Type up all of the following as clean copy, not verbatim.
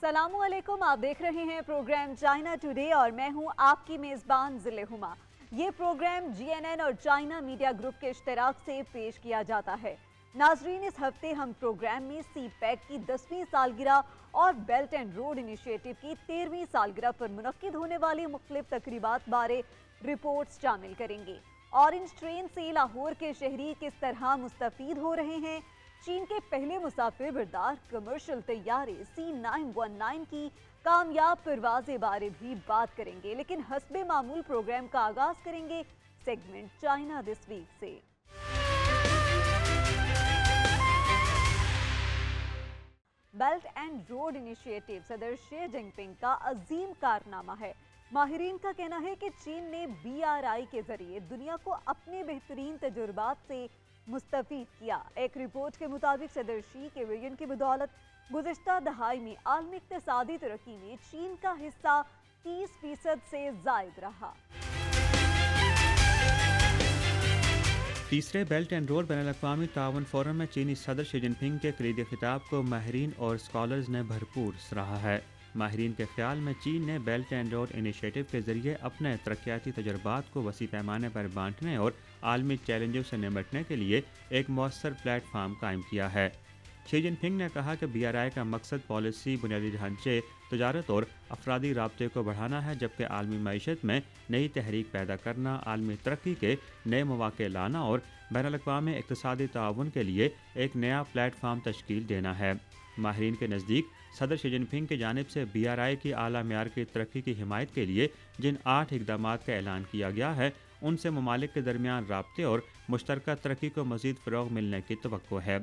अस्सलामु अलैकुम। आप देख रहे हैं प्रोग्राम चाइना टुडे और मैं हूं आपकी मेज़बान ज़िले हुमा। ये प्रोग्राम GNN और चाइना मीडिया ग्रुप के इश्तराक से पेश किया जाता है। नाजरीन, इस हफ्ते हम प्रोग्राम में CPEC की 10वीं सालगिरह और बेल्ट एंड रोड इनिशिएटिव की 13वीं सालगिरह पर मुनक्किद होने वाली मुख्तलिफ तकरीबात बारे रिपोर्ट्स शामिल करेंगे। ऑरेंज ट्रेन से लाहौर के शहरी किस तरह मुस्तफीद हो रहे हैं, चीन के पहले मुसाफिर बरदार कमर्शियल तैयारे C919 की कामयाब परवाज़े बारे भी बात करेंगे। लेकिन हस्बे मामूल प्रोग्राम का आगाज करेंगे सेगमेंट चाइना दिस वीक से। बेल्ट एंड रोड इनिशिएटिव सदर शी जिनपिंग का अजीम कारनामा है। माहिरीन का कहना है कि चीन ने BRI के जरिए दुनिया को अपने बेहतरीन तजुर्बात से मुस्तफीद किया। एक रिपोर्ट के मुताबिक सदर शी के विजन की बदौलत गुज़िश्ता दहाई में आलमी इक़्तिसादी तरक्की में चीन का हिस्सा 30% से ज़ायद रहा। तीसरे बेल्ट एंड रोड बैनुल-अक़वामी ताउन फोरम में चीनी सदर शी जिनपिंग के कलीदी खिताब को माहिरीन और स्कॉलर्स ने भरपूर सराहा है। माहिरीन के ख्याल में चीन ने बेल्ट एंड रोड इनिशिएटिव के जरिए अपने तरक्याती तजुर्बात को वसी पैमाने पर बांटने और आलमी चैलेंजों से निपटने के लिए एक मौसर प्लेटफार्म कायम किया है। शी जिनपिंग ने कहा कि BRI का मकसद पॉलिसी, बुनियादी ढांचे, तजारत और अफरादी राब्ते को बढ़ाना है, जबकि आलमी मईशत में नई तहरीक पैदा करना, आलमी तरक्की के नए मौक़े लाना और बैनुल-अक़वामी इक़्तिसादी ताउन के लिए एक नया प्लेटफार्म तश्कील देना है। माहिरीन के नज़दीक सदर शी जिनपिंग की जानिब से BRI की आला मेयार की तरक्की की हिमायत के लिए जिन 8 इक़दामात का ऐलान किया गया है, उनसे ममालिक के दरमियान राब्ते और मुश्तरका तरक्की को मज़ीद फ़रोग़ मिलने की तवक्को है।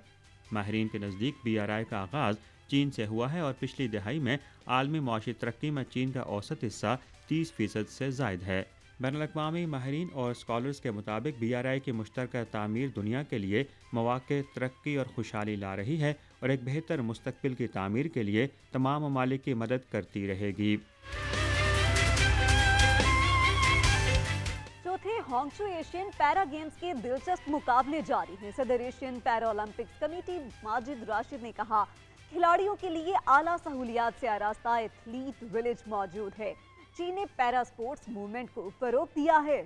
माहिरीन के नज़दीक BRI का आगाज़ चीन से हुआ है और पिछली दिहाई में आलमी मुआशी तरक्की में चीन का औसत हिस्सा 30% से ज़ायद है। बैनुल-अक़वामी माहिरीन और स्कॉलर्स के मुताबिक BRI की मुश्तरका तामीर दुनिया के लिए मौक़े, तरक्की और खुशहाली ला रही है और एक बेहतर मुस्तक़बिल की तामीर के लिए तमाम ममालिक की मदद करती रहेगी। चौथे होंगशू एशियन पैरा गेम्स के दिलचस्प मुकाबले जारी हैं। सदर Asian para Olympics committee Majid Rashid ने कहा, खिलाड़ियों के लिए आला सहूलियात से आरास्ता एथलीट विलेज मौजूद है। चीन ने पैरा स्पोर्ट्स मूवमेंट को फरोग दिया है।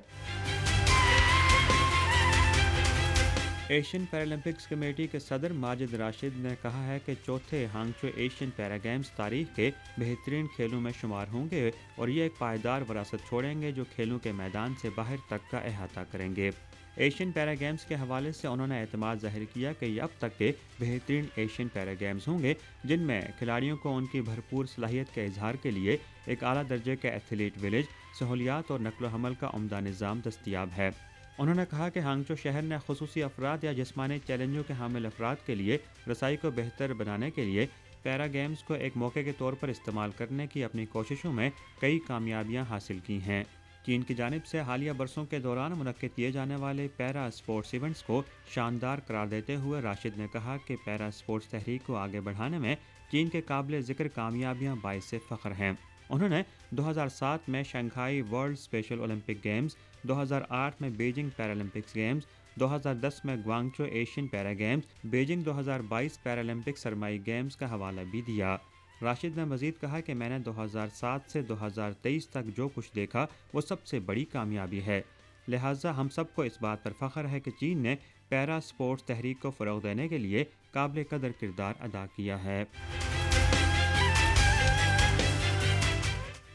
एशियन पैरालंपिक्स कमेटी के सदर माजिद राशिद ने कहा है कि चौथे हांगचो एशियन पैरा गेम्स तारीख के बेहतरीन खेलों में शुमार होंगे और ये एक पायदार विरासत छोड़ेंगे जो खेलों के मैदान से बाहर तक का अहाता करेंगे। एशियन पैरा गेम्स के हवाले से उन्होंने एतमाद ज़ाहिर किया कि ये अब तक के बेहतरीन एशियन पैरा गेम्स होंगे जिनमें खिलाड़ियों को उनकी भरपूर सलाहियत के इजहार के लिए एक आला दर्जे का एथलीट विलेज, सहूलियात और नकलो हमल का उम्दा निज़ाम दस्तियाब है। उन्होंने कहा कि हांगचो शहर ने खुसूसी अफराद या जिस्मानी चैलेंजों के हामिल अफराद के लिए रसाई को बेहतर बनाने के लिए पैरा गेम्स को एक मौके के तौर पर इस्तेमाल करने की अपनी कोशिशों में कई कामयाबियां हासिल की हैं। चीन की जानिब से हालिया बरसों के दौरान मुनक्किद किए जाने वाले पैरा स्पोर्ट्स इवेंट्स को शानदार करार देते हुए राशिद ने कहा कि पैरा स्पोर्ट्स तहरीक को आगे बढ़ाने में चीन के काबिल ज़िक्र कामयाबियां बाइस फ़ख्र हैं। उन्होंने 2007 में Shanghai world special Olympic games, 2008 में बीजिंग पैरालंपिक्स गेम्स, 2010 में Guangzhou Asian para games, Beijing 2022 Paralympic सरमाई गेम्स का हवाला भी दिया। राशिद ने मजीद कहा कि मैंने 2007 से 2023 तक जो कुछ देखा वो सबसे बड़ी कामयाबी है, लिहाजा हम सबको इस बात पर फ़ख्र है कि चीन ने पैरा स्पोर्ट्स तहरीक को फ़रोग़ देने के लिए काबिल कदर किरदार अदा किया है।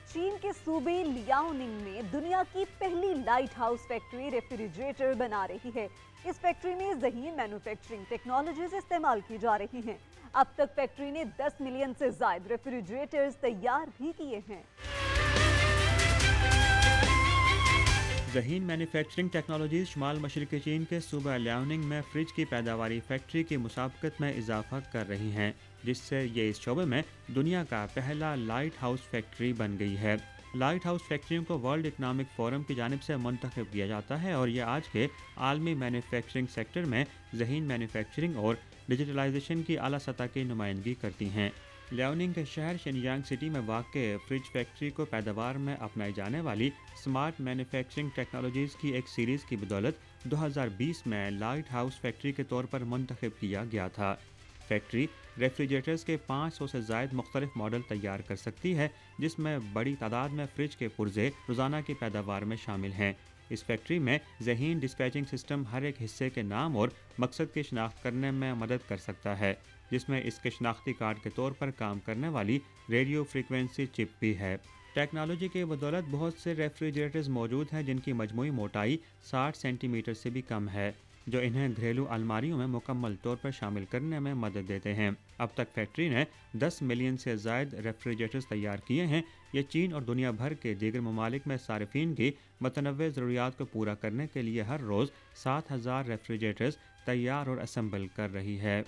चीन के सूबे लियाओनिंग में दुनिया की पहली लाइट हाउस फैक्ट्री रेफ्रिजरेटर बना रही है। इस फैक्ट्री में ज़हीन मैन्युफैक्चरिंग टेक्नोलॉजीज इस्तेमाल की जा रही हैं। अब तक फैक्ट्री ने 10 मिलियन से ज़ायद रेफ्रिजरेटर्स तैयार भी किए हैं। ज़हीन मैन्युफैक्चरिंग टेक्नोलॉजीज शुमाल मशरक़ी चीन के सूबा लियाओनिंग में फ्रिज की पैदावारी फैक्ट्री की मुसाबकत में इजाफा कर रही हैं, जिससे ये इस शोबे में दुनिया का पहला लाइट हाउस फैक्ट्री बन गई है। लाइट हाउस फैक्ट्रियों को वर्ल्ड इकनॉमिक फोरम की जानिब से मुंतखब किया जाता है और ये आज के आलमी मैन्युफैक्चरिंग सेक्टर में ज़हीन मैन्युफैक्चरिंग और डिजिटलाइजेशन की आला सतह की नुमाइंदगी करती हैं। लियाओनिंग के शहर शिनयांग सिटी में वाक़ फ्रिज फैक्ट्री को पैदावार में अपनाई जाने वाली स्मार्ट मैन्युफैक्चरिंग टेक्नोलॉजीज़ की एक सीरीज़ की बदौलत 2020 में लाइट हाउस फैक्ट्री के तौर पर मुंतखब किया गया था। फैक्ट्री ریفریجریٹرز کے 500 سے زائد مختلف ماڈل تیار کر سکتی ہے، جس میں بڑی تعداد میں فریج کے پرزے روزانہ کی پیداوار میں شامل ہیں۔ اس فیکٹری میں ذہین ڈسپیچنگ سسٹم ہر ایک حصے کے نام اور مقصد کی شناخت کرنے میں مدد کر سکتا ہے، جس میں اس کے شناختی کارڈ کے طور پر کام کرنے والی ریڈیو فریکوینسی چپ بھی ہے۔ ٹیکنالوجی کی بدولت بہت سے ریفریجریٹرز موجود ہیں جن کی مجموعی موٹائی 60 سینٹی میٹر سے بھی کم ہے، جو انہیں گھریلو الماریوں میں مکمل طور پر شامل کرنے میں مدد دیتے ہیں۔ اب تک فیکٹری نے 10 ملین سے زائد ریفریجریٹرز تیار کیے ہیں۔ یہ چین اور دنیا بھر کے دیگر ممالک میں صارفین کی متنوع ضروریات کو پورا کرنے کے لیے ہر روز 7000 ریفریجریٹرز تیار اور اسمبل کر رہی ہے۔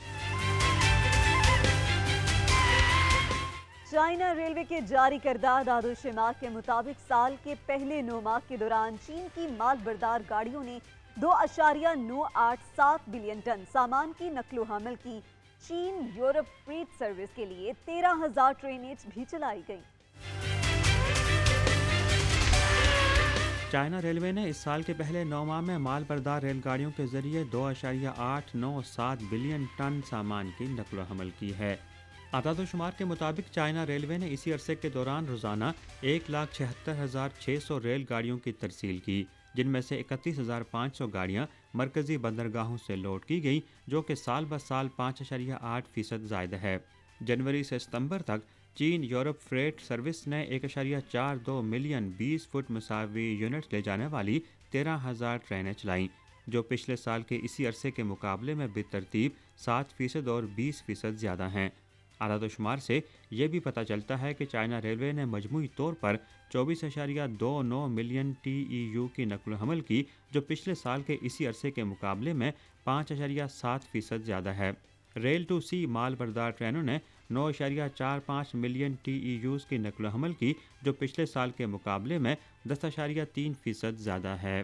چائنا ریلوے کے جاری کردہ اعداد و شمار کے مطابق سال کے پہلے 9 ماہ کے دوران چین کی مال بردار گاڑیوں نے 2.987 بلین ٹن سامان کی نقل و حمل کی۔ چین یورپ فریٹ سروس کے لیے 13,000 ٹرینیں بھی چلائی گئیں۔ چائنا ریلوے نے اس سال کے پہلے 9 ماہ میں مال بردار ریل گاڑیوں کے ذریعے 2.897 بلین ٹن سامان کی نقل و حمل کی ہے۔ اعداد و شمار کے مطابق چائنا ریلوے نے اسی عرصے کے دوران روزانہ 1,76,600 ریل گاڑیوں کی ترسیل کی، جن میں سے 31,500 گاڑیاں مرکزی بندرگاہوں سے لوڈ کی گئیں، جو کہ سال بہ سال 5.8% زائد ہے۔ جنوری سے ستمبر تک چین یورپ فریٹ سروس نے 1.42 ملین 20 فٹ مساوی یونٹ لے جانے والی 13,000 ٹرینیں چلائیں، جو پچھلے سال کے اسی عرصے کے مقابلے میں بالترتیب 7% اور 20% زیادہ ہیں۔ اعداد و شمار سے یہ بھی پتہ چلتا ہے کہ چائنا ریلوے نے مجموعی طور پر 24.29 ملین TEU کی نقل و حمل کی، جو پچھلے سال کے اسی عرصے کے مقابلے میں 5.7% زیادہ ہے۔ ریل ٹو سی مال بردار ٹرینوں نے 9.45 ملین TEUs کی نقل و حمل کی، جو پچھلے سال کے مقابلے میں 10.3% زیادہ ہے۔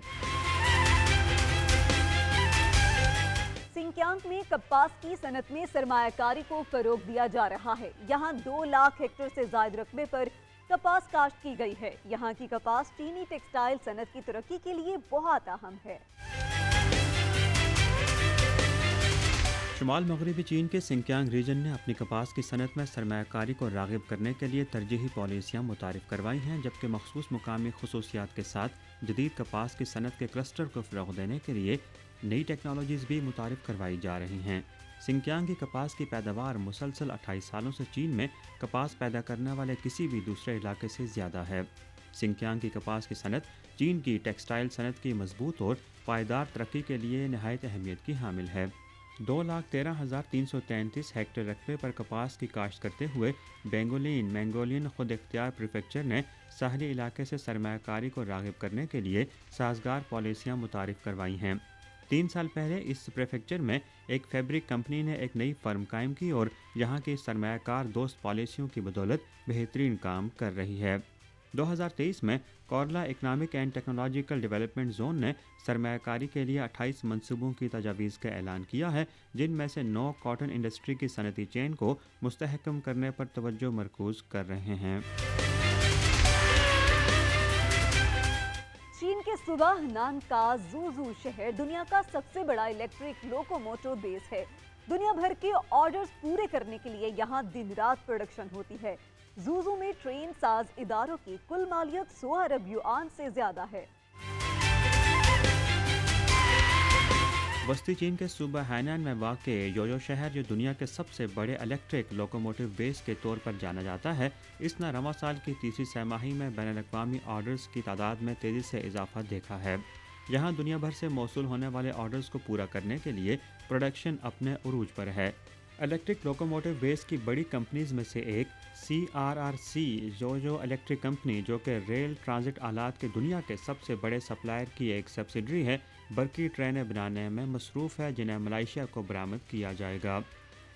سنکیانگ میں کپاس کی صنعت میں سرمایہ کاری کو فروغ دیا جا رہا ہے۔ یہاں 2 لاکھ ہیکٹر سے زائد رقبے پر کپاس کاشت کی گئی ہے۔ یہاں کی کپاس چینی ٹیکسٹائل صنعت کی ترقی کے لیے بہت اہم ہے۔ شمال مغربی چین کے سنکیانگ ریجن نے اپنی کپاس کی صنعت میں سرمایہ کاری کو راغب کرنے کے لیے ترجیحی پالیسیاں متعارف کروائی ہیں، جبکہ مخصوص مقامی خصوصیات کے ساتھ جدید کپاس کی صنعت کے کلسٹر کو فروغ دینے کے لیے نئی ٹیکنالوجیز بھی متعارف کروائی جا رہی ہیں۔ سنکیانگ کی کپاس کی پیداوار مسلسل 28 سالوں سے چین میں کپاس پیدا کرنے والے کسی بھی دوسرے علاقے سے زیادہ ہے۔ سنکیانگ کی کپاس کی صنعت چین کی ٹیکسٹائل صنعت کی مضبوط اور پائیدار ترقی کے لیے نہایت اہمیت کی حامل ہے۔ 2,13,333 ہیکٹر رقبے پر کپاس کی کاشت کرتے ہوئے مینگولین خود اختیار پریفیکچر نے ساحلی علاقے سے سرمایہ کاری کو راغب کرنے کے لیے سازگار پالیسیاں متعارف کروائی ہیں۔ 3 سال پہلے اس پریفیکچر میں ایک فیبرک کمپنی نے ایک نئی فرم قائم کی اور یہاں کی سرمایہ کار دوست پالیسیوں کی بدولت بہترین کام کر رہی ہے۔ 2023 میں Korla economic and technological development zone نے سرمایہ کاری کے لیے 28 منصوبوں کی تجاویز کا اعلان کیا ہے، جن میں سے 9 کاٹن انڈسٹری کی صنعتی چین کو مستحکم کرنے پر توجہ مرکوز کر رہے ہیں۔ چین کے صوبہ ہنان کا زوزو شہر دنیا کا سب سے بڑا الیکٹرک لوکوموٹو بیس ہے۔ دنیا بھر کے آرڈرز پورے کرنے کے لیے یہاں دن رات پروڈکشن ہوتی ہے۔ زوزو میں ٹرین ساز اداروں کی کل مالیت 100 ارب یوان سے زیادہ ہے۔ وسطی چین کے صوبہ ہینان میں واقع یویو شہر، جو دنیا کے سب سے بڑے الیکٹرک لوکوموٹو بیس کے طور پر جانا جاتا ہے، اس نے رواں سال کی تیسری سہ ماہی میں بین الاقوامی آرڈرز کی تعداد میں تیزی سے اضافہ دیکھا ہے۔ یہاں دنیا بھر سے موصول ہونے والے آرڈرز کو پورا کرنے کے لیے پروڈکشن اپنے عروج پر ہے۔ الیکٹرک لوکوموٹو بیس کی بڑی کمپنیز میں سے ایک CRRC یویو الیکٹرک کمپنی، جو کہ ریل ٹرانزٹ آلات کے دنیا کے سب سے بڑے سپلائر کی ایک سبسڈری ہے، برقی ٹرینیں بنانے میں مصروف ہے، جنہیں ملائیشیا کو برآمد کیا جائے گا۔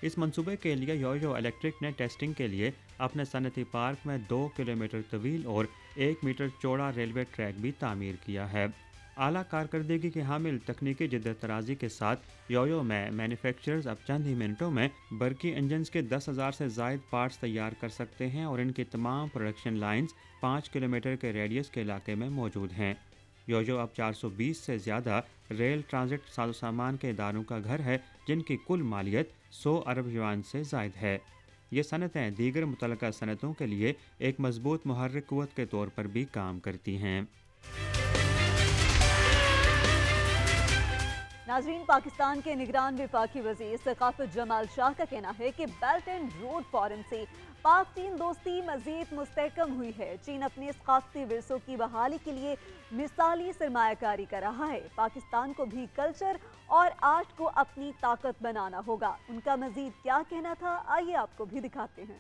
اس منصوبے کے لیے یویو الیکٹرک نے ٹیسٹنگ کے لیے اپنے صنعتی پارک میں 2 کلومیٹر طویل اور 1 میٹر چوڑا ریلوے ٹریک بھی تعمیر کیا ہے۔ اعلیٰ کارکردگی کی حامل تکنیکی جدت طرازی کے ساتھ یویو میں مینوفیکچررز اب چند ہی منٹوں میں برقی انجنز کے 10,000 سے زائد پارٹس تیار کر سکتے ہیں، اور ان کی تمام پروڈکشن لائنز 5 کلومیٹر کے ریڈیس کے علاقے میں موجود ہیں۔ یویو اب 420 سے زیادہ ریل ٹرانزٹ ساز و سامان کے اداروں کا گھر ہے، जिन की कुल मालियत 100 अरब युआन से ज़ायद है। ये सनतें दीगर मुतल्लका सनतों के लिए एक मजबूत मुहर्रिक क़ुव्वत के तौर पर भी काम करती हैं। नाज़रीन, पाकिस्तान के निगरान वफाकी वज़ीर सकाफत जमाल शाह का कहना है कि बेल्ट एंड रोड फोरम से पाक चीन दोस्ती मज़ीद मुस्तहकम हुई है। चीन अपने सकाफती विरसों की बहाली के लिए मिसाली सरमायाकारी कर रहा है। पाकिस्तान को भी कल्चर और आर्ट को अपनी ताकत बनाना होगा। उनका मज़ीद क्या कहना था, आइए आपको भी दिखाते हैं।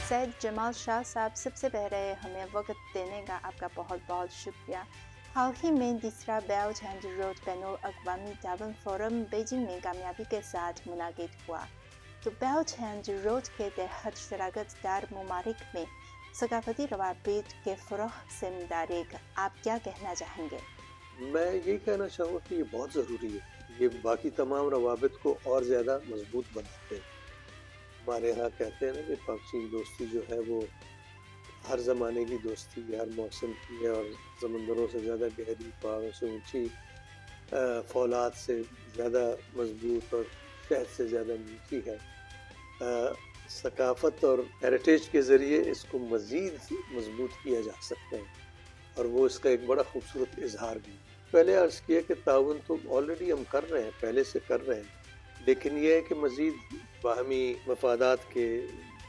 सैयद जमाल शाह साहब, सबसे पहले हमें वक्त देने का आपका बहुत बहुत शुक्रिया। हाल ही में तीसरा बेल्ट एंड रोड बैनुल अक़वामी ताउन फोरम बीजिंग में कामयाबी के साथ मुनाकिद हुआ। तो बेल्ट एंड रोड के तहत शराकत दार ममालिक में सकाफती रवाबित के फ़रोग़ से मुतालिक आप क्या कहना चाहेंगे? मैं यही कहना चाहूँगा कि ये बहुत ज़रूरी है। ये बाकी तमाम रवाबित को और ज़्यादा मजबूत बनाते हैं। हमारे यहाँ कहते हैं ना कि पाक चीन दोस्ती जो है वो हर ज़माने की दोस्ती, हर मौसम की है और समंदरों से ज़्यादा गहरी, पहाड़ों से ऊंची, फौलाद से ज़्यादा मजबूत और शहद से ज़्यादा मीठी है। सकाफ़त और हेरिटेज के ज़रिए इसको मज़ीद मजबूत किया जा सकता है और वो इसका एक बड़ा खूबसूरत इजहार भी। पहले अर्ज़ किया कि ताउन तो ऑलरेडी हम कर रहे हैं, पहले से कर रहे हैं, लेकिन ये है कि मज़ीद बाहमी मफादात के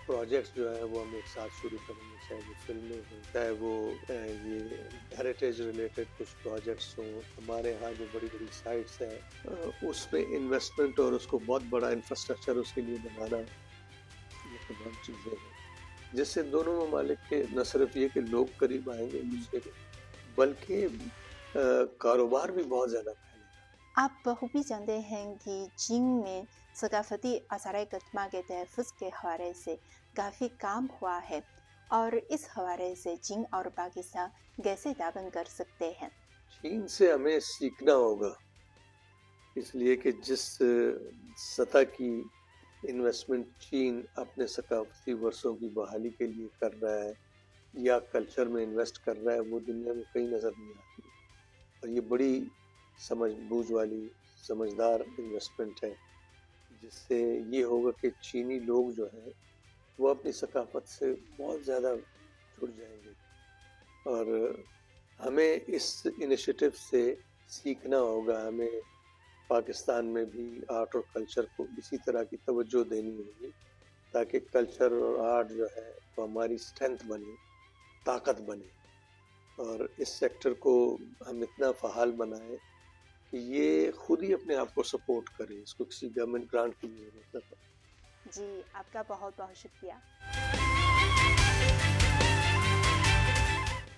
प्रोजेक्ट्स जो है वो हम एक साथ शुरू करेंगे, चाहे वो फिल्में हों, चाहे वो ये हेरिटेज रिलेटेड कुछ प्रोजेक्ट्स हों। हमारे यहाँ जो बड़ी बड़ी साइट्स हैं उसमें इन्वेस्टमेंट और उसको बहुत बड़ा इंफ्रास्ट्रक्चर उसके लिए बनाना, ये तमाम चीज़ें हैं जिससे दोनों ममालिक के न सिर्फ ये कि लोग करीब आएंगे एक दूसरे के, बल्कि कारोबार भी बहुत ज़्यादा फैलेगा। आप बखूबी जानते हैं कि चीन में सकाफती आसार कदमा के तहफ़्फ़ुज़ के हवाले से काफ़ी काम हुआ है और इस हवाले से चीन और पाकिस्तान कैसे ताबन कर सकते हैं? चीन से हमें सीखना होगा, इसलिए कि जिस सतह की इन्वेस्टमेंट चीन अपने सकाफती वर्सों की बहाली के लिए कर रहा है या कल्चर में इन्वेस्ट कर रहा है, वो दुनिया में कहीं नज़र नहीं आती और ये बड़ी समझबूझ वाली समझदार इन्वेस्टमेंट है, जिससे ये होगा कि चीनी लोग जो हैं वो अपनी सकाफत से बहुत ज़्यादा जुड़ जाएंगे और हमें इस इनिशिएटिव से सीखना होगा। हमें पाकिस्तान में भी आर्ट और कल्चर को इसी तरह की तवज्जो देनी होगी ताकि कल्चर और आर्ट जो है वो हमारी स्ट्रेंथ बने, ताकत बने और इस सेक्टर को हम इतना फ़हाल बनाएं कि ये खुद ही अपने आप को सपोर्ट करे, इसको किसी गवर्नमेंट ग्रांट की जरूरत न पड़े। जी, आपका बहुत बहुत शुक्रिया।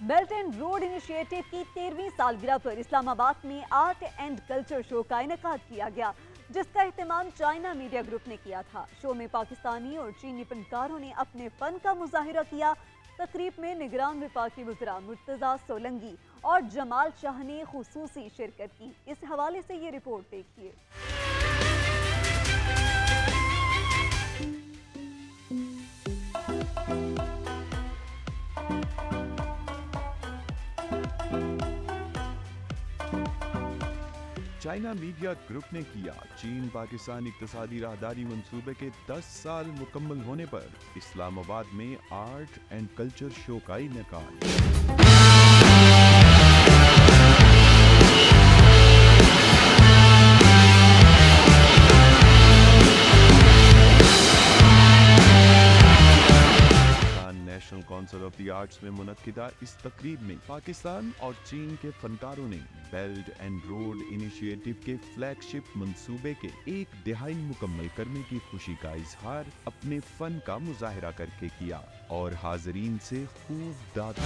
बेल्ट एंड रोड इनिशिएटिव की 13वीं सालगिरह पर इस्लामाबाद में आर्ट एंड कल्चर शो का इनेकाद किया गया, जिसका एहतमाम चाइना मीडिया ग्रुप ने किया था। शो में पाकिस्तानी और चीनी फनकारों ने अपने फन का मुजाहिरा किया। तकरीब में निगरान वफाकी वज़रा मुर्तज़ा सोलंकी और जमाल शाह ने खुसूसी शिरकत की। इस हवाले से ये रिपोर्ट देखिए। चाइना मीडिया ग्रुप ने किया चीन पाकिस्तान इक्तिसादी राहदारी मंसूबे के 10 साल मुकम्मल होने पर इस्लामाबाद में आर्ट एंड कल्चर शो का इनेकाद। National council of the arts में मुनक्किदा इस तकरीब में पाकिस्तान और चीन के फनकारों ने बेल्ट एंड रोड इनिशिएटिव के फ्लैगशिप मंसूबे के 1 दहाई मुकम्मल करने की खुशी का इजहार अपने फन का मुजाहिरा करके किया और हाजरीन से खूब दाद।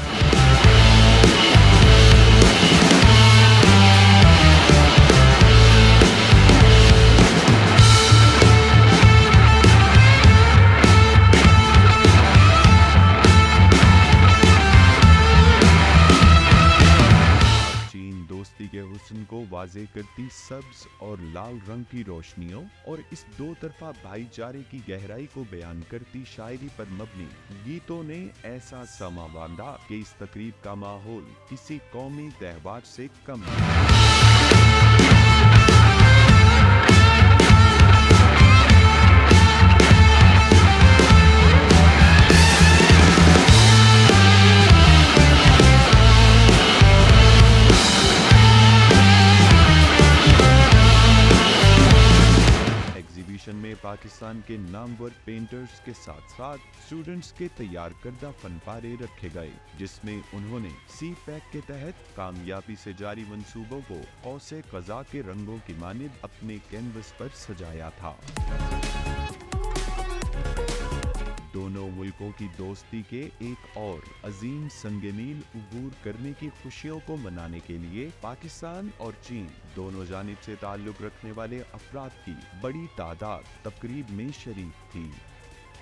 के हुस्न को वाज़े करती सब्ज और लाल रंग की रोशनियों और इस दो तरफा भाईचारे की गहराई को बयान करती शायरी पर मबनी गीतों ने ऐसा समा बांधा कि इस तकरीब का माहौल किसी कौमी त्योहार से कम है। पाकिस्तान के नामवर पेंटर्स के साथ साथ स्टूडेंट्स के तैयार करदा फनपारे रखे गए, जिसमें उन्होंने सी पैक के तहत कामयाबी से जारी मंसूबों को कौसे कज़ा के रंगों की मानिब अपने कैनवस पर सजाया था। दोनों मुल्कों की दोस्ती के एक और अजीम संग-ए-मील उबूर करने की खुशियों को मनाने के लिए पाकिस्तान और चीन दोनों जानिब से ताल्लुक रखने वाले अफराद की बड़ी तादाद तकरीब में शरीक थी।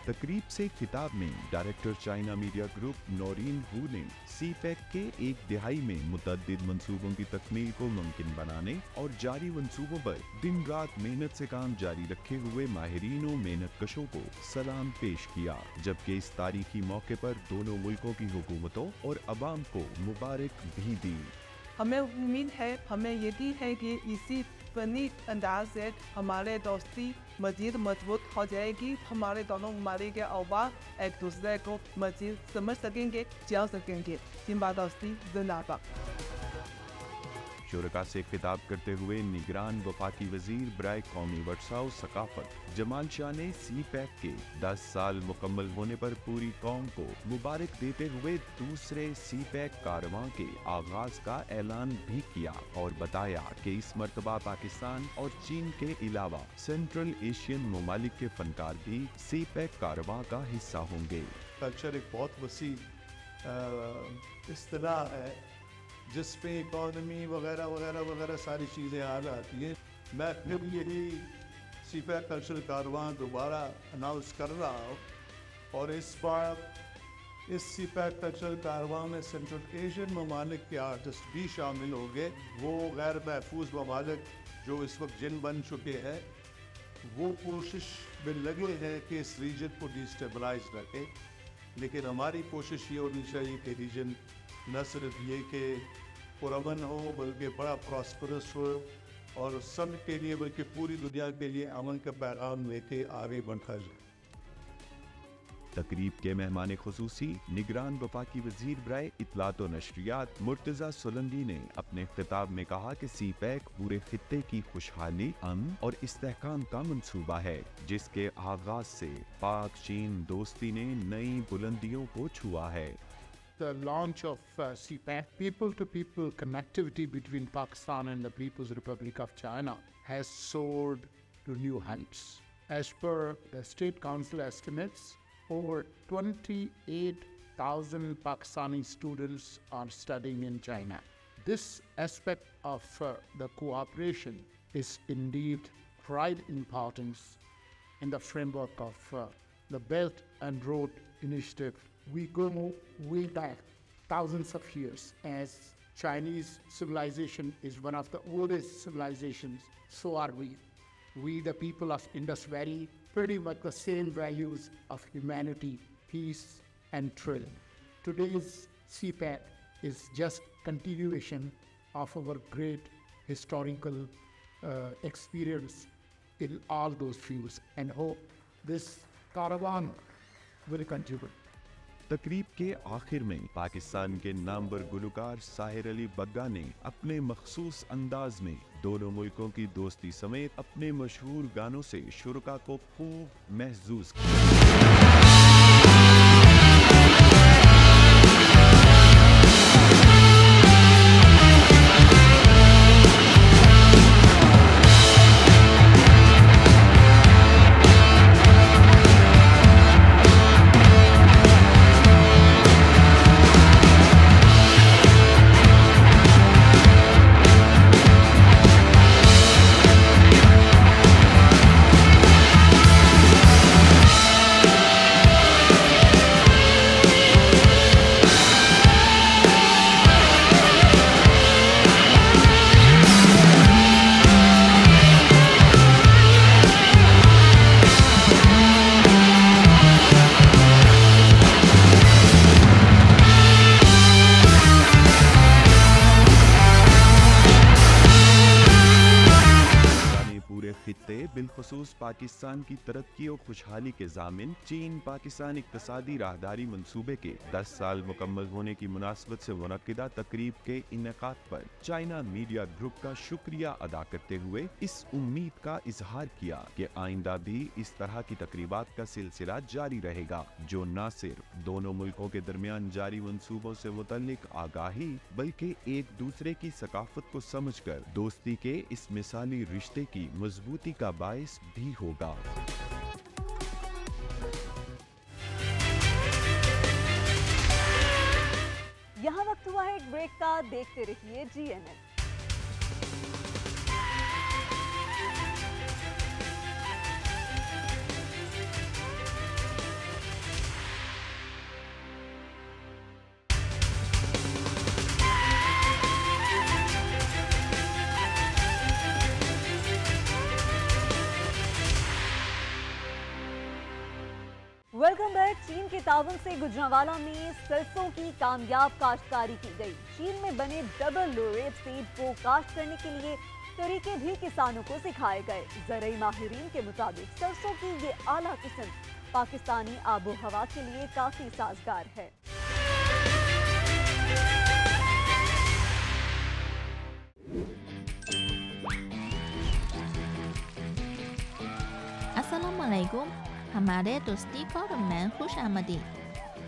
तकरीब से खिताब में डायरेक्टर चाइना मीडिया ग्रुप नौरीन हू ने सी पैक के एक दिहाई में मुतअद्दिद मंसूबों की तकमील को मुमकिन बनाने और जारी मंसूबों पर दिन रात मेहनत से काम जारी रखे हुए माहिरीन व मेहनत कशों को सलाम पेश किया, जबकि इस तारीखी मौके पर दोनों मुल्कों की हुकूमतों और अवाम को मुबारक भी दी। हमें उम्मीद है, हमें यकीन है कि इसी फनी अंदाज से हमारे दोस्ती मजीद मजबूत हो जाएगी। हमारे दोनों ममालिक के अवा एक दूसरे को मजीद समझ सकेंगे, जान सकेंगे। जिंदा दोस्ती जिंदाबाद। शुरका से खिताब करते हुए निगरान वफाकी वजीर बराए कौमी वर्सा व सकाफत जमाल शाह ने सी पैक के 10 साल मुकम्मल होने पर पूरी कौम को मुबारक देते हुए दूसरे सी पैक कारवां के आगाज का ऐलान भी किया और बताया कि इस मर्तबा पाकिस्तान और चीन के अलावा सेंट्रल एशियन ममालिक के फनकार भी सी पैक कारवां का हिस्सा होंगे। कल्चर एक बहुत वसी इस्तिलाह है जिसपे इकॉनमी वगैरह वगैरह वगैरह सारी चीज़ें आ जाती हैं। मैं फिर यही सी पैक कल्चरल कारवां दोबारा अनाउंस कर रहा हूँ और इस बार इस सी पैक कल्चरल कारवां में सेंट्रल एशियन ममालिक के आर्टिस्ट भी शामिल होंगे। वो गैर महफूज ममालिक जो इस वक्त जिन बन चुके हैं वो कोशिश में लगे हैं कि इस रीजन को डिस्टेबलाइज रखें, लेकिन हमारी कोशिश ये होनी चाहिए कि रीजन न सिर्फ ये कि पुरअमन हो बल्कि बड़ा प्रॉस्परस हो और सब के लिए बल्कि पूरी दुनिया के लिए अमन का पैगाम लेके आगे बढ़ता जाए। तकरीब के मेहमान खुसूसी निगरान वफाकी वजीर बराए इत्तलात व नशरियात मुर्तज़ा सोलंकी ने अपने खिताब में कहा कि सी पैक पूरे खित्ते की खुशहाली, अमन और इस्तेहकाम का मंसूबा है, जिसके आगाज से पाक चीन दोस्ती ने नई बुलंदियों को छुआ है। The launch of CPAC, people-to-people connectivity between Pakistan and the People's Republic of China, has soared to new heights. As per the State Council estimates, over 28,000 Pakistani students are studying in China. This aspect of the cooperation is indeed quite important in the framework of the Belt and Road Initiative. We go way back thousands of years, as Chinese civilization is one of the oldest civilizations. So are we. We, the people of Indus Valley, pretty much the same values of humanity, peace, and thrill. Today's CPAC is just continuation of our great historical experience in all those fields, and hope this caravan will contribute. तकरीब के आखिर में पाकिस्तान के नामवर गुलकार साहिर अली बग्गा ने अपने मखसूस अंदाज में दोनों मुल्कों की दोस्ती समेत अपने मशहूर गानों से शुरका को खूब महसूस किया। बिलखुसूस पाकिस्तान की तरक्की और खुशहाली के ज़ामिन चीन पाकिस्तान इक्तसादी राहदारी मंसूबे के 10 साल मुकम्मल होने की मुनासबत से मुनक्किदा तकरीब के इनेकाद पर चाइना मीडिया ग्रुप का शुक्रिया अदा करते हुए इस उम्मीद का इजहार किया कि आइंदा भी इस तरह की तकरीबात का सिलसिला जारी रहेगा, जो न सिर्फ दोनों मुल्कों के दरमियान जारी मंसूबों से मुतल्लिक आगाही बल्कि एक दूसरे की सकाफत को समझकर दोस्ती के इस मिसाली रिश्ते की मजबूती का बायस भी होगा। यहाँ वक्त हुआ है एक ब्रेक का, देखते रहिए GNN। Welcome back. चीन के तावन से गुजरांवाला में सरसों की कामयाब काश्तकारी की गई। चीन में बने डबल लो रेप सीड को काश्त करने के लिए तरीके भी किसानों को सिखाए गए। ज़राई माहिरीन के मुताबिक सरसों की ये आला किस्म पाकिस्तानी आबो हवा के लिए काफी साजगार है। अस्सलामुअलैकुम, हमारे दोस्ती फोरम में खुश आमदीद।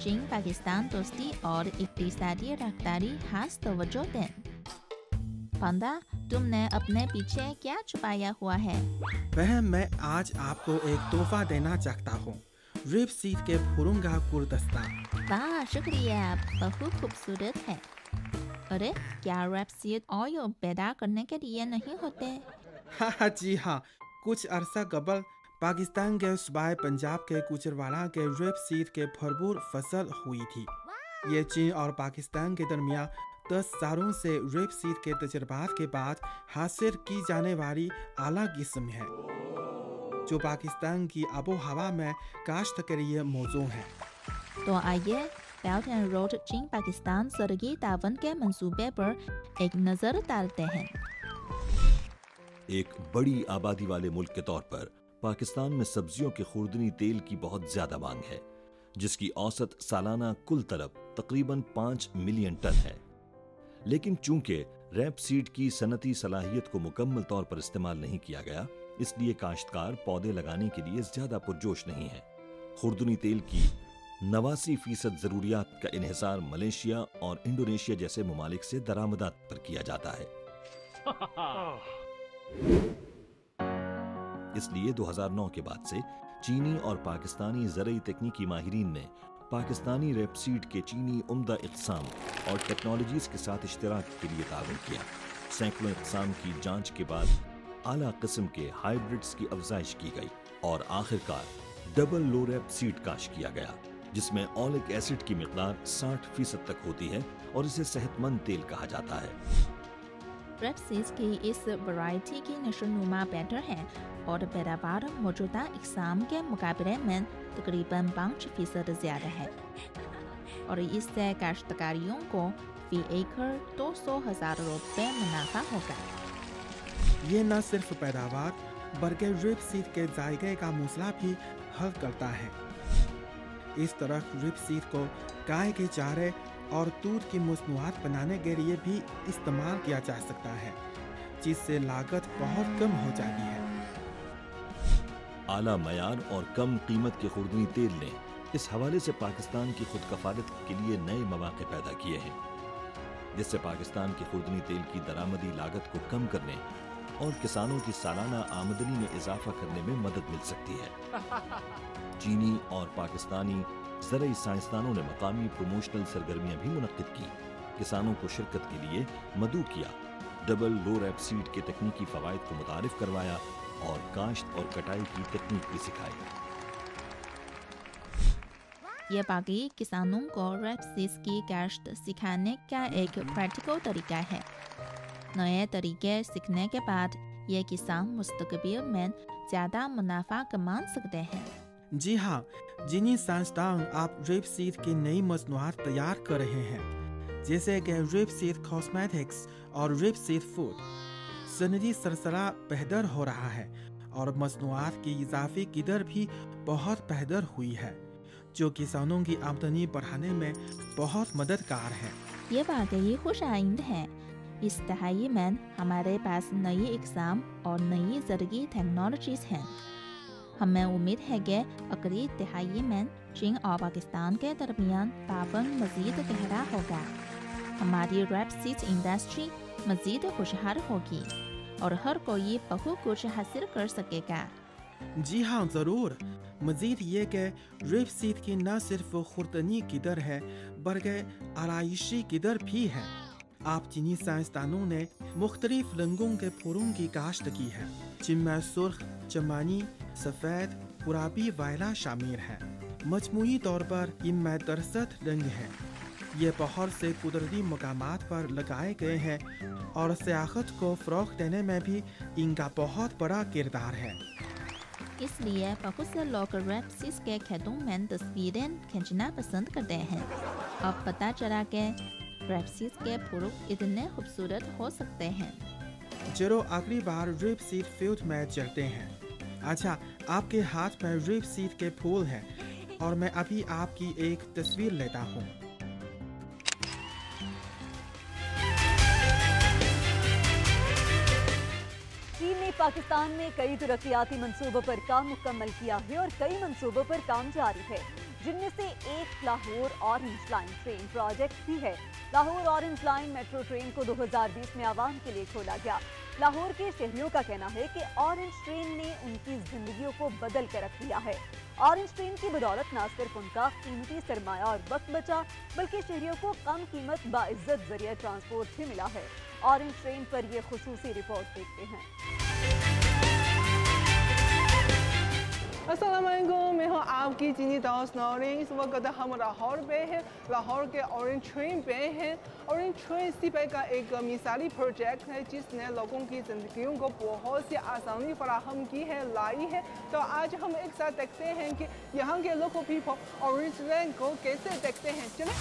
चीन पाकिस्तान दोस्ती और इक्तिसादी राहदारी खास तवज्जो दें। पंदा, तुमने अपने पीछे क्या छुपाया हुआ है? बहन, मैं आज आपको एक तोहफा देना चाहता हूँ, रेप सीड के फुरुंगा गुलदस्ता। वाह, शुक्रिया, बहुत खूबसूरत है। अरे, क्या रेप सीड ऑयल पैदा करने के लिए नहीं होते? हाँ जी हाँ, कुछ अरसा कबल पाकिस्तान के सूबे पंजाब के गुजरांवाला के रेप सीड के भरपूर फसल हुई थी। ये चीन और पाकिस्तान के दरमियान 10 सालों से रेप सीड के तजर्बात के बाद हासिल की जाने वाली आला किस्म है, जो पाकिस्तान की आबो हवा में काश्त के लिए मौजूद है। तो आइए बेल्ट एंड रोड चीन पाकिस्तान सरगी तावन के मंसूबे पर एक नजर डालते हैं। एक बड़ी आबादी वाले मुल्क के तौर पर पाकिस्तान में सब्जियों के खुर्दनी तेल की बहुत ज्यादा मांग है, जिसकी औसत सालाना कुल तलब तकरीबन 5 मिलियन टन है। लेकिन चूंकि रैप सीड की सनती सलाहियत को मुकम्मल तौर पर इस्तेमाल नहीं किया गया, इसलिए काश्तकार पौधे लगाने के लिए ज्यादा पुरजोश नहीं है। खुर्दनी तेल की 89% जरूरियात का इन्हिसार मलेशिया और इंडोनेशिया जैसे ममालिक से दरामदात पर किया जाता है। इसलिए 2009 के बाद से चीनी और पाकिस्तानी ज़रई तकनीकी माहिरीन ने पाकिस्तानी रेपसीड के चीनी उम्दा इक़साम और टेक्नोलॉजीज़ के साथ इश्तराक के लिए ताउन किया। सैकड़ों इक़साम की जांच के बाद आला किस्म के हाइब्रिड्स की अफजाइश की गई और आखिरकार डबल लो रेपसीड काश किया गया, जिसमें ऑलिक एसिड की मिकदार 60% तक होती है और इसे सेहतमंद तेल कहा जाता है। रेपसीड की इस वैरायटी की नशोनुमा बेहतर है और पैदावार मौजूदा इक़साम के मुकाबले में तकरीबन 5% ज़्यादा है और इससे काश्तकारियों को फी एकड़ 200,000 रुपये मुनाफा होगा। ये न सिर्फ पैदावार बल्कि रेपसीड के जायके का मसला भी हल करता है। इस तरह रेपसीड को गाय के चारे और दूध की मसनूआत बनाने के लिए भी इस्तेमाल किया जा सकता है, जिससे लागत बहुत कम हो जाती है। आला मयार और कम कीमत के खुर्दनी तेल ने इस हवाले से पाकिस्तान की खुद कफालत के लिए नए मौके पैदा किए हैं, जिससे पाकिस्तान की खुर्दनी तेल की दरामदी लागत को कम करने और किसानों की सालाना आमदनी में इजाफा करने में मदद मिल सकती है। चीनी और पाकिस्तानी ज़रई साइंसदानों ने मकामी प्रमोशनल सरगर्मियां भी मुनक्किद की, किसानों को शिरकत के लिए मदऊ किया, डबल लो रेपसीड के तकनीकी फ़वाइद को मुतारिफ करवाया और काश्त और कटाई की तकनीक भी सिखाई। ये बाकी किसानों को रेपसीड की काश्त सिखाने का एक प्रैक्टिकल तरीका है। नए तरीके सीखने के बाद ये किसान मुस्तकबिल में ज़्यादा मुनाफा कमा सकते हैं। जी हाँ, जिन्हीं साइंसदान आप रेपसीड की नई मसनूआत तैयार कर रहे हैं, जैसे कि रेपसीड कॉस्मेटिक्स और रेपसीड फूड, सनदी सिलसिला बेहतर हो रहा है और मसनूआत की इजाफी कदर भी बहुत बेहतर हुई है, जो किसानों की आमदनी बढ़ाने में बहुत मददगार है। ये वाकई खुश आइंद है। इस दहाई में हमारे पास नई इक़साम और नई ज़रूरी टेक्नोलॉजीज़ हैं। हमें उम्मीद है कि अगली दहाई में चीन और पाकिस्तान के दरमियान ताउन मज़ीद गहरा होगा। हमारी रेपसीड इंडस्ट्री मज़ीद खुशहाल होगी और हर कोई बहुत कुछ हासिल कर सकेगा। जी हाँ, ज़रूर। मज़ीद ये कि रेपसीड की न सिर्फ खुर्दनी कदर है बल्कि आराइशी कदर भी है। आप चीनी साइंसदानों ने मुख्तलिफ रंगों के फूलों की काश्त की है, जिनमें सुर्ख, चमनी, सफ़ेद, गुलाबी वगैरह शामिल है। मजमूई तौर पर इनमें 63 रंग हैं। ये बहुत से कुदरती मकामात पर लगाए गए हैं और सियाहत को फ़रोग़ देने में भी इनका बहुत बड़ा किरदार है। इसलिए बहुत से लोग रेपसीड के खेतों में तस्वीरें खींचना पसंद करते हैं। अब पता चला कि रेपसीड के फूल इतने खूबसूरत हो सकते हैं। चलो अगली बार रेपसीड फील्ड में चलते हैं। अच्छा, आपके हाथ में रेपसीड के फूल हैं और मैं अभी आपकी एक तस्वीर लेता हूँ। चीन ने पाकिस्तान में कई तरक्याती मंसूबों पर काम मुकम्मल किया है और कई मंसूबों पर काम जारी है, जिनमें से एक Lahore orange line train project भी है। Lahore orange line metro train को 2020 में आवाम के लिए खोला गया। लाहौर के शहरियों का कहना है कि ऑरेंज ट्रेन ने उनकी जिंदगियों को बदल कर रख दिया है। ऑरेंज ट्रेन की बदौलत न सिर्फ उनका कीमती सरमाया और वक्त बचा, बल्कि शहरियों को कम कीमत बाइज्जत जरिए ट्रांसपोर्ट भी मिला है। ऑरेंज ट्रेन पर ये खुसूसी रिपोर्ट देखते हैं। अस्सलाम वालेकुम, मैं हूँ आपकी चीनी दोस्त नौरीन। इस वक्त हम लाहौर पे हैं। लाहौर के ऑरेंज ट्रेन पे हैं। ऑरेंज ट्रेन सीपैक का एक मिसाली प्रोजेक्ट है जिसने लोगों की ज़िंदगियों को बहुत सी आसानी फराहम की है, लाई है। तो आज हम एक साथ देखते हैं कि यहाँ के लोकल पीपल ऑरेंज लाइन को कैसे देखते हैं। चलो।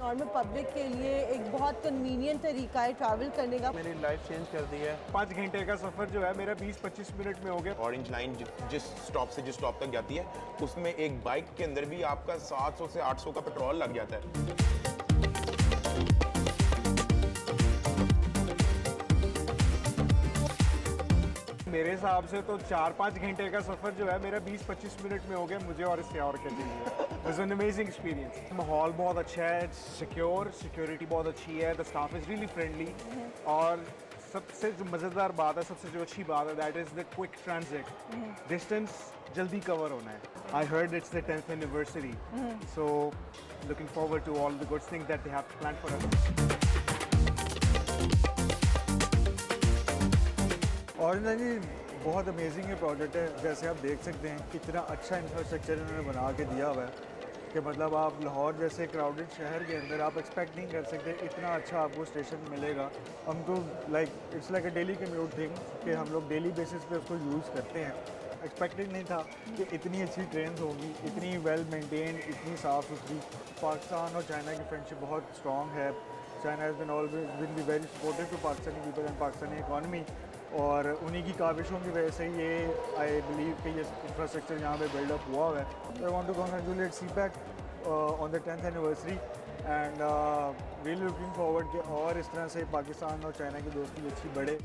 नॉर्मल पब्लिक के लिए एक बहुत कन्वीनियंट तरीका है ट्रैवल करने का। मेरी लाइफ चेंज कर दी है। 5 घंटे का सफ़र जो है मेरा 20-25 मिनट में हो गया। ऑरेंज लाइन जिस स्टॉप से जिस स्टॉप तक जाती है, उसमें एक बाइक के अंदर भी आपका 700 से 800 का पेट्रोल लग जाता है। मेरे हिसाब से तो 4-5 घंटे का सफ़र जो है मेरा 20-25 मिनट में हो गया मुझे और इसके और के लिए। It was an amazing experience. माहौल बहुत अच्छा है, सिक्योरिटी बहुत अच्छी है, the staff is really friendly. और सबसे जो मज़ेदार बात है, सबसे जो अच्छी बात है, that is the quick transit. Distance जल्दी कवर होना है। I heard it's the 10th anniversary, so looking forward to all the good things that they have planned for us. Orange line बहुत अमेजिंग है प्रोजेक्ट है। जैसे आप देख सकते हैं कितना अच्छा इंफ्रास्ट्रक्चर इन्होंने बना के दिया हुआ है कि मतलब आप लाहौर जैसे क्राउडेड शहर के अंदर आप एक्सपेक्ट नहीं कर सकते इतना अच्छा आपको स्टेशन मिलेगा। हम तो it's like a daily commute thing कि हम लोग डेली बेसिस पे उसको यूज़ करते हैं। एक्सपेक्टेड नहीं था कि इतनी अच्छी ट्रेन होंगी, इतनी वेल मेंटेन, इतनी साफ़ सुथरी। पाकिस्तान और चाइना की फ्रेंडशिप बहुत स्ट्रॉन्ग है। China has been always been be very supportive to Pakistani people and Pakistani economy, और उन्हीं की काविशों की वजह से ये आई बिलीव कि ये इंफ्रास्ट्रक्चर यहाँ पे बिल्डअप हुआ हुआ है। I want to congratulate CPEC on the 10th anniversary and really looking forward कि और इस तरह से पाकिस्तान और चाइना की दोस्ती अच्छी बढ़े।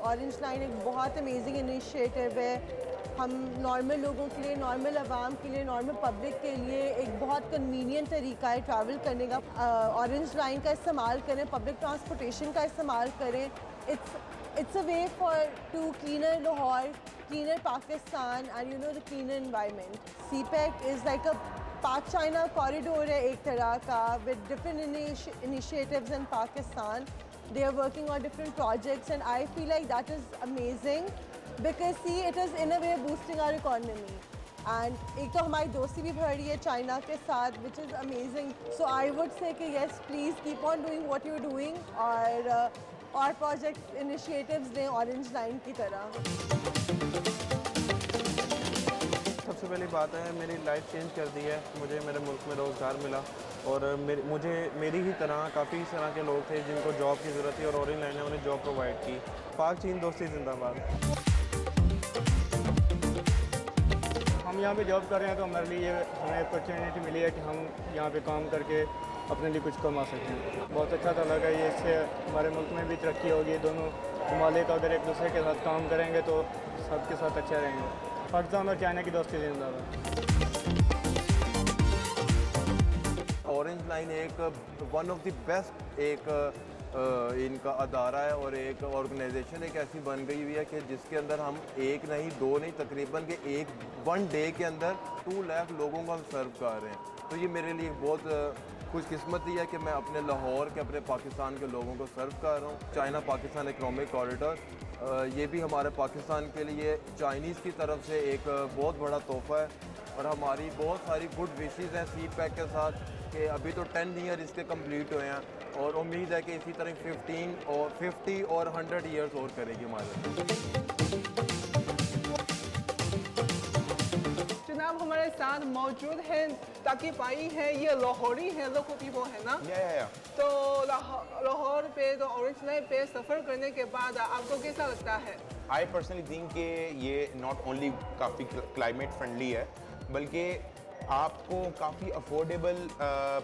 ऑरेंज लाइन एक बहुत अमेजिंग इनिशिएटिव है। हम नॉर्मल लोगों के लिए, नॉर्मल आवाम के लिए, नॉर्मल पब्लिक के लिए एक बहुत कन्वीनियंट तरीका है ट्रैवल करने का। ऑरेंज लाइन का इस्तेमाल करें, पब्लिक ट्रांसपोर्टेशन का इस्तेमाल करें। It's a way for to cleaner Lahore, cleaner Pakistan and you know the cleaner environment. CPEC is like a Pak China corridor है एक तरह का, with different initiatives in Pakistan. They are working on different projects and I feel like that is amazing because see it is in a way boosting our economy and एक तो हमारी दोस्ती भी बढ़ रही है चाइना के साथ which is amazing. So I would say कि yes please keep on doing what you're doing और project initiatives लें ऑरेंज लाइन की तरह। सबसे पहली बात है मेरी लाइफ चेंज कर दी है। मुझे मेरे मुल्क में रोज़गार मिला, اور میری ہی طرح کافی اس طرح کے لوگ تھے جن کو جاب کی ضرورت تھی اور اورنج لائن نے انہیں جاب پرووائڈ کی. پاک چین دوستی زندہ باد. ہم یہاں پہ جاب کر رہے ہیں تو ہمارے لیے ہمیں اپرچونیٹی ملی ہے کہ ہم یہاں پہ کام کر کے اپنے لیے کچھ کما سکتے ہیں. بہت اچھا تو لگا یہ، اس سے ہمارے ملک میں بھی ترقی ہوگی. دونوں ممالک اگر ایک دوسرے کے ساتھ کام کریں گے تو سب کے ساتھ اچھا رہیں گے. پاکستان اور چائنا کی دوستی زندہ باد. اورنج لائن ایک ون آف دی بیسٹ ایک ان کا ادارہ ہے اور ایک آرگنائزیشن ایک ایسی بن گئی ہوئی ہے کہ جس کے اندر ہم ایک نہیں دو نہیں تقریباً کہ ایک ون ڈے کے اندر 2 لاکھ لوگوں کو ہم سرو کر رہے ہیں. تو یہ میرے لیے بہت خوش قسمتی ہے کہ میں اپنے لاہور کے اپنے پاکستان کے لوگوں کو سرو کر رہا ہوں. چائنا پاکستان اکنامک کوریڈور یہ بھی ہمارے پاکستان کے لیے چائنیز کی طرف سے ایک بہت بڑا تحفہ ہے اور ہماری بہت ساری گڈ وشز ہیں سی پیک کے ساتھ کہ ابھی تو 10 ایئر اس کے کمپلیٹ ہوئے ہیں اور امید ہے کہ اسی طرح 50 اور 100 ایئرز اور کرے گی ہمارے. جناب ہمارے ساتھ موجود ہیں تاکہ پائی ہے، یہ لاہوری ہیں، لوکل پیپل ہے نا. تو لاہور پہ تو اورنج لائن پہ سفر کرنے کے بعد آپ کو کیسا لگتا ہے؟ آئی پرسنلی تھنک کہ یہ not only coffee climate friendly ہے بلکہ آپ کو کافی افورڈیبل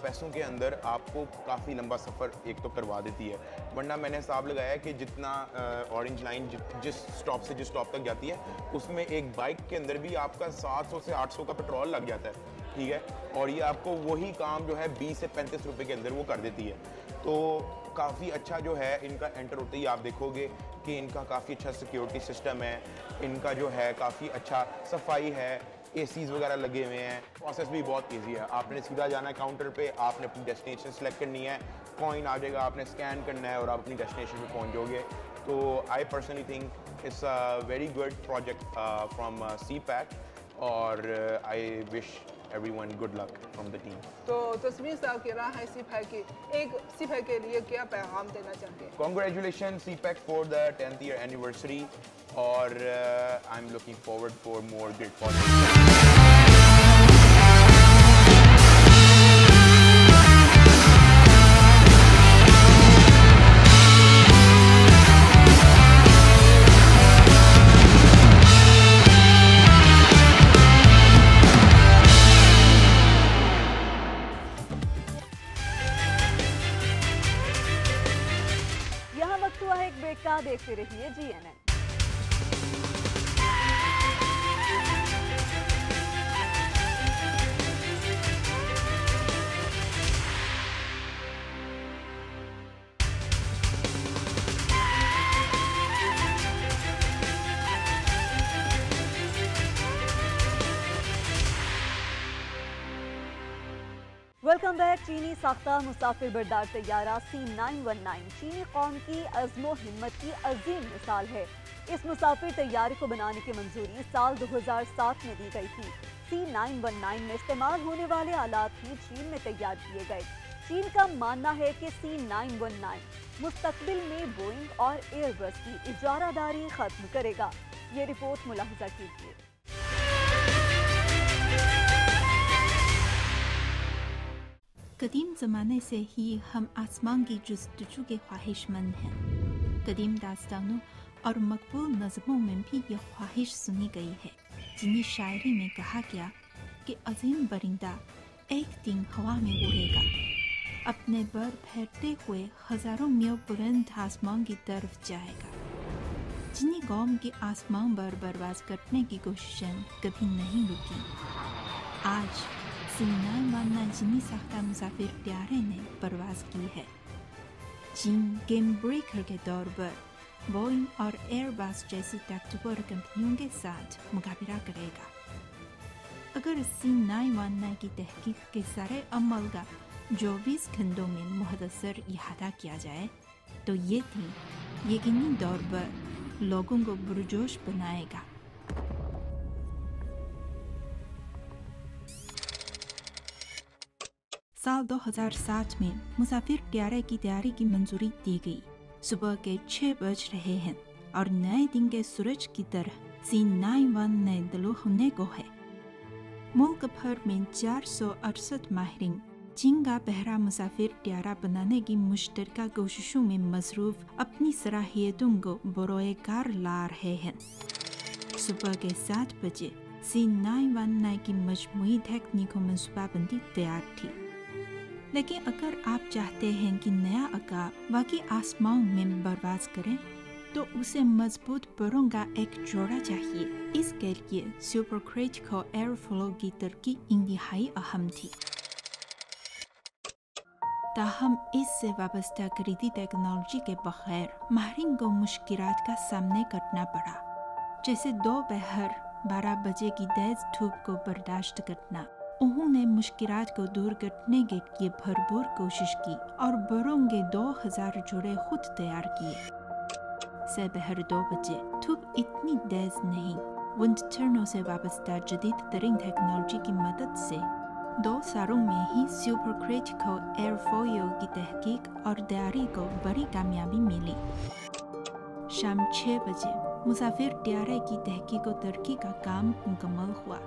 پیسوں کے اندر آپ کو کافی لمبا سفر ایک تو کروا دیتی ہے. ورنہ میں نے حساب لگایا کہ جتنا اورنج لائن جس سٹاپ سے جس سٹاپ تک جاتی ہے اس میں ایک بائک کے اندر بھی آپ کا 700 سے 800 کا پیٹرول لگ جاتا ہے. ٹھیک ہے، اور یہ آپ کو وہی کام جو ہے 20 سے 35 روپے کے اندر وہ کر دیتی ہے. تو کافی اچھا جو ہے ان کا انٹر ہوتے ہی آپ دیکھو گے کہ ان کا کافی اچھا سیکیورٹی سسٹم ہے، ان کا جو ہے کافی اچھا صفائی ہے، اے سیز وغیرہ لگے ہوئے ہیں. پروسیس بھی بہت ایزی ہے. آپ نے سیدھا جانا ہے کاؤنٹر پہ، آپ نے اپنی ڈیسٹینیشن سلیکٹ کرنی ہے، کوائن آ جائے گا، آپ نے اسکین کرنا ہے اور آپ اپنی ڈیسٹینیشن پہ پہنچ جاؤ گے. تو I personally think it's a very good project from CPEC اور I wish everyone good luck from the team. تو تصویر صاحب کی راہ ہے سی پیک کی، ایک سی پیک کے لیے کیا پیغام دینا چاہتے ہیں؟ Congratulation CPEC for the 10th year anniversary اور I am looking forward for more great projects. دیکھتے رہیے GNN. Welcome back. چینی ساختہ مسافر بردار طیارہ C919 چینی قوم کی عزم و ہمت کی عظیم مثال ہے. اس مسافر طیارے کو بنانے کی منظوری سال 2007 میں دی گئی تھی. C919 میں استعمال ہونے والے آلات بھی چین میں تیار کیے گئے. چین کا ماننا ہے کہ C919 مستقبل میں بوئنگ اور ایئر بس کی اجارہ داری ختم کرے گا. یہ رپورٹ ملاحظہ کیجیے. قدیم زمانے سے ہی ہم آسمان کی جستجو کے خواہش مند ہیں. قدیم داستانوں اور مقبول نظموں میں بھی یہ خواہش سنی گئی ہے. چینی شاعری میں کہا گیا کہ عظیم پرندہ ایک دن ہوا میں اڑے گا، اپنے پر پھیرتے ہوئے ہزاروں میل بلند آسمان کی طرف جائے گا. چینی قوم کی آسمان پر پرواز کرنے کی کوششیں کبھی نہیں رکی. آج C919 چینی ساختہ مسافر طیارے نے پرواز کی ہے. چین گیم بریکر کے طور پر بوئنگ اور ایئر بس جیسی ٹیکٹیکل کمپنیوں کے ساتھ مقابلہ کرے گا. اگر C919 کی تحقیق کے سارے عمل کا 24 گھنٹوں میں مختصر احاطہ کیا جائے تو یہ دن یقینی طور پر لوگوں کو پرجوش بنائے گا. سال 2007 میں مسافر طیارے کی تیاری کی منظوری دی گئی. صبح کے 6 بج رہے ہیں اور نئے دن کے سورج کی طرح C919 طلوع ہونے کو ہے. ملک بھر میں 468 ماہرین चीन का पहला मुसाफिर त्यारा बनाने की मुश्तरका कोशिशों में मसरूफ अपनी सलाहियतों को बरोए कार ला रहे हैं। सुबह के 7 बजे C919 की मजमूई तकनीकों मनसूबाबंदी तैयार थी, लेकिन अगर आप चाहते हैं कि नया अकाब वाकई आसमान में बर्बाद करें तो उसे मजबूत परों का एक जोड़ा चाहिए। इसके लिए सुपर क्रिटिकल एयर फ्लो की तरक्की इंतहाई अहम थी। ताहम इससे वाबस्ता खरीदी टेक्नोलॉजी के बगैर माहिरीन को मुश्किलात का सामना करना पड़ा, जैसे दोपहर 12 बजे की तेज धूप को बर्दाश्त करना। उन्होंने मुश्किलात को दूर करने के लिए भरपूर कोशिश की और बरों के 2000 जोड़े खुद तैयार किए। दोपहर 2 बजे धूप इतनी तेज नहीं। विंड टर्नों से वाबस्ता जदीद तरीन टेक्नोलॉजी की मदद से 2 सालों में ही सुपर क्रिटिकल एयरफॉयल की तहकीक और तैयारी को बड़ी कामयाबी मिली। शाम 6 बजे मुसाफिर त्यारे की तहकीक और तरक्की का काम मुकम्मल हुआ।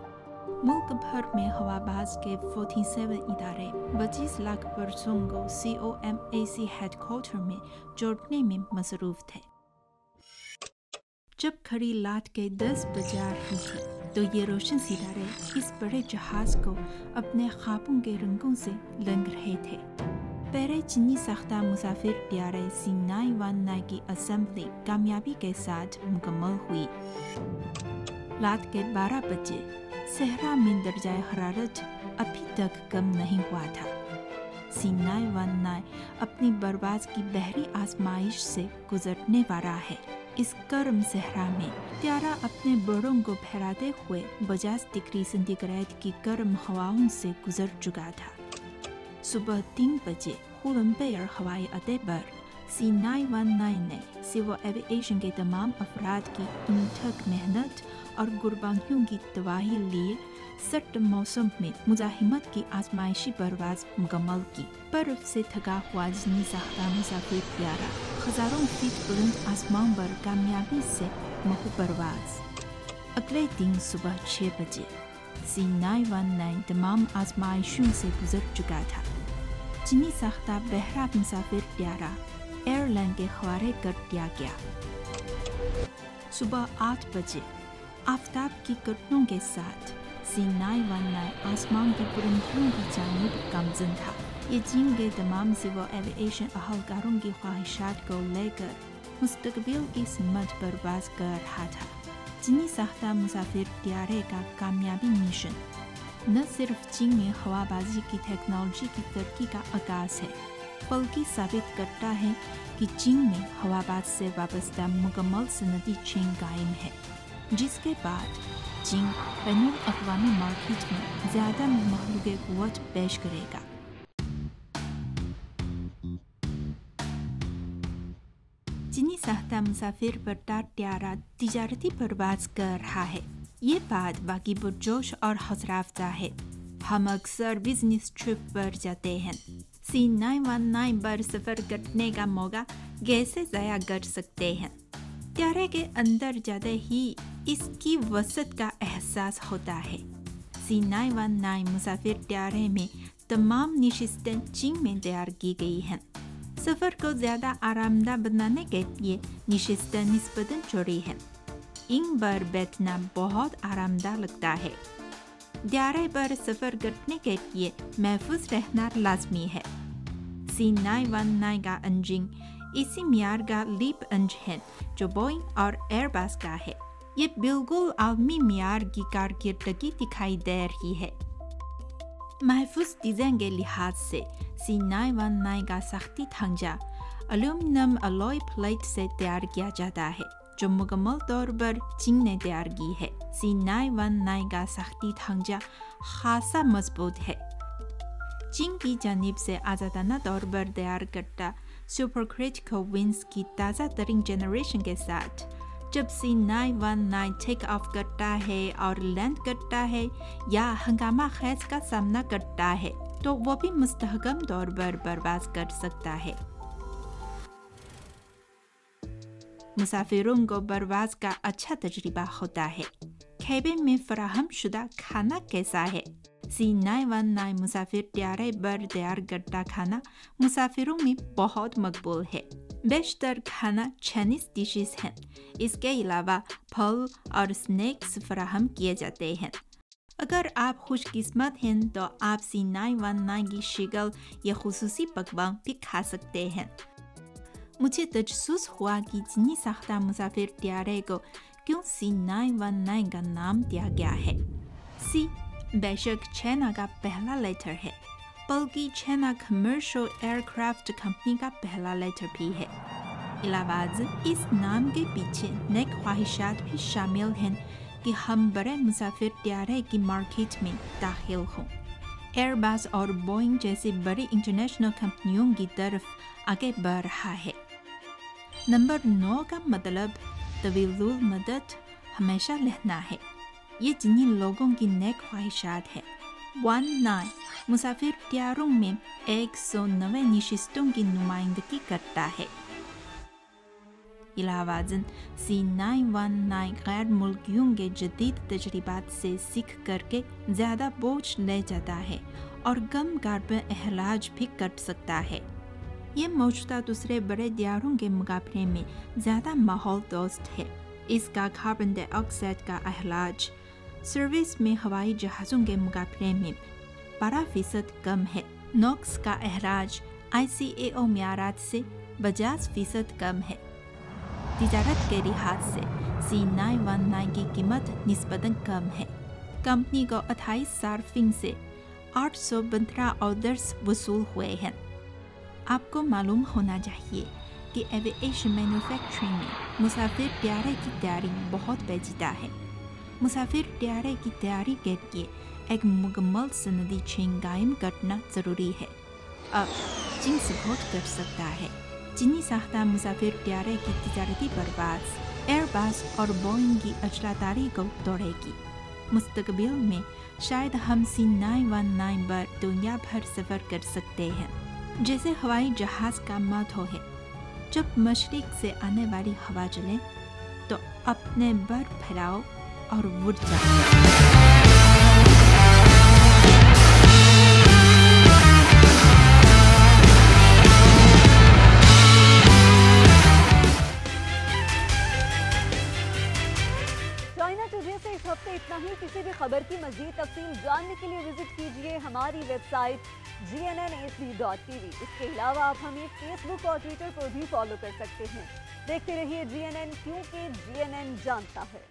मुल्क भर में हवाबाज के 47 इदारे 25 लाख पर्सों को COMAC हेडक्वार्टर में जोड़ने में मसरूफ थे। जब खड़ी लाट के 10 बजा रही थी तो ये रोशन सितारे इस बड़े जहाज को अपने ख्वाबों के रंगों से रंग रहे थे। पहले चीनी साख्ता मुसाफिर त्यारे C919 की असेंबली कामयाबी के साथ मुकम्मल हुई। रात के 12 बजे सहरा में दर्जा हरारत अभी तक कम नहीं हुआ था। C919 अपनी बर्बाद की बहरी आजमाइश से गुजरने वाला है। इस गर्म सहरा में त्यारा अपने बड़ों को फहराते हुए 50 डिग्री सेंटीग्रेड की गर्म हवाओं से गुजर चुका था। सुबह 3 बजे कोलंबिया हवाई अड्डे पर C919 ने सिविल एविएशन के तमाम अफराद की अथक मेहनत और कुर्बानियों की गवाही लिए सर्द मौसम में मुजाहिमत की आजमाइशी परवाज मुकम्मल की। बर्फ से थका हुआ चीनी साख्ता मुसाफिर त्यारा हजारों फीट बुलंद आसमान पर कामयाबी से महू परवाज। अगले दिन सुबह 6 बजे C919 तमाम आजमाइशों से गुजर चुका था। चीनी साख्ता बहरा मुसाफिर त्यारा एयरलाइन के हवाले कर दिया गया। सुबह 8 बजे आफताब की किरणों के साथ C919 आसमान की बुलंदियों की जानिब गामजन था। ये चीन के तमाम सिविल एविएशन अहलकारों की ख्वाहिशात को लेकर मुस्तकबिल की सिमत पर बात कर रहा था। चीनी साख्ता मुसाफिर त्यारे का कामयाबी मिशन न सिर्फ चीन में हवाबाजी की टेक्नोलॉजी की तरक्की का आगाज है, बल्कि साबित करता है कि चीन में हवाबाज से वाबस्ता मुकम्मल सनदी चेन कायम है, जिसके बाद चीन बैनुल अक़वामी मार्केट में ज़्यादा महलूक़ क़ुव्वत पेश करेगा। चीनी साख्ता मुसाफिर बरदार त्यारा तिजारती परवाज़ कर रहा है। ये बात बाकी पुरजोश और हौसला अफ़ज़ा है। हम अक्सर बिजनेस ट्रिप पर जाते हैं। C919 पर सफ़र करने का मौका कैसे ज़ाया कर सकते हैं। त्यारे के अंदर जाते ही इसकी वसत का एहसास होता है। C919 मुसाफिर त्यारे में तमाम नशिस्तें चीन में तैयार की गई हैं। सफ़र को ज़्यादा आरामदा बनाने के लिए नशिस्तें निस्बतन चौड़ी हैं। इन पर बैठना बहुत आरामदा लगता है। त्यारे पर सफ़र करने के लिए महफूज रहना लाजमी है। C919 का इंजन इसी मियार का लीप इंजन है जो बोइंग और एयरबस का है। ये बिल्कुल आलमी मियार की कारकर्दगी दिखाई दे रही है। महफूज डिज़ाइन के लिहाज से C919 का सख्ती ढांचा एल्यूमिनियम अलॉय प्लेट से तैयार किया जाता है, जो मुकम्मल तौर पर चीन ने तैयार की है। C919 का सख्ती ढांचा खासा मजबूत है। चीन की जानिब से आज़ादाना तौर पर तैयार करता सुपर क्रिटिकल विंग्स की ताज़ा तरीन जनरेशन के साथ जब C919 टेक ऑफ करता है और लैंड करता है या हंगामा खैज का सामना करता है तो वो भी मुस्तहकम तौर पर बर्बाद कर सकता है। मुसाफिरों को बर्बाद का अच्छा तजुर्बा होता है। खेबे में फराहम शुदा खाना कैसा है? C919 मुसाफिर त्यारे बर तैयार गट्टा खाना मुसाफिरों में बहुत मकबूल है। बेशतर खाना चाइनीज डिशेस हैं। इसके अलावा फल और स्नैक्स फराहम किए जाते हैं। अगर आप खुशकिस्मत हैं तो आप C919 की शिकल या खुसूसी पकवान भी खा सकते हैं। मुझे तजस्सुस हुआ कि चीनी साख्ता मुसाफिर त्यारे को क्यों C919 का नाम दिया गया है। C बेशक चाइना का पहला लेटर है, बल्कि चाइना कमर्शियल एयरक्राफ्ट कंपनी का पहला लेटर भी है। इलावाज इस नाम के पीछे नेक ख्वाहिशात भी शामिल हैं कि हम बड़े मुसाफिर त्यारे की मार्केट में दाखिल हों। एयरबस और बोइंग जैसी बड़ी इंटरनेशनल कंपनियों की तरफ आगे बढ़ रहा है। नंबर 9 का मतलब तवीलुल मदद हमेशा रहना है। ये जिन्हीं लोगों की नेक ख्वाहिशात है। 19 मुसाफिर त्यारों में 190 नशिस्तों की नुमाइंदगी करता है। इलावाजन C919 गैर मुल्कियों के जदीद तजर्बात से सीख करके ज़्यादा बोझ ले जाता है और कम कार्बन अखराज भी कर सकता है। ये मौजूदा दूसरे बड़े त्यारों के मुकाबले में ज़्यादा माहौल दोस्त है। इसका कार्बन डाइऑक्साइड का अखराज सर्विस में हवाई जहाज़ों के मुकाबले में 12% कम है। नॉक्स का अखराज ICAO म्यारात से 50% कम है। तिजारत के लिहाज से C919 की कीमत निस्बतन कम है। कंपनी को 28 सार्फिन से 815 ऑर्डर्स वसूल हुए हैं। आपको मालूम होना चाहिए कि एविएशन मैन्युफैक्चरिंग में मुसाफिर त्यारे की तैयारी बहुत पेचीदा है। मुसाफिर त्यारे की तैयारी के लिए एक मुकम्मल सनदी चेन कायम करना ज़रूरी है। अब चीन सपोर्ट कर सकता है। चीनी साख्ता मुसाफिर त्यारे की तिजारती परवाज़ एयरबस और बोइंग की अजरादारी को तोड़ेगी। मुस्तकबिल में शायद हम C919 पर दुनिया भर सफ़र कर सकते हैं। जैसे हवाई जहाज़ का मोटो है, जब मशरिक से आने वाली हवा चले तो अपने बर फैलाओ और उड़ जाओ। चाइना टुडे से इस हफ्ते इतना ही। किसी भी खबर की मज़ीद तफसील जानने के लिए विजिट कीजिए हमारी वेबसाइट GNNHD.tv। इसके अलावा आप हमें फेसबुक और ट्विटर पर भी फॉलो कर सकते हैं। देखते रहिए GNN, क्योंकि GNN जानता है।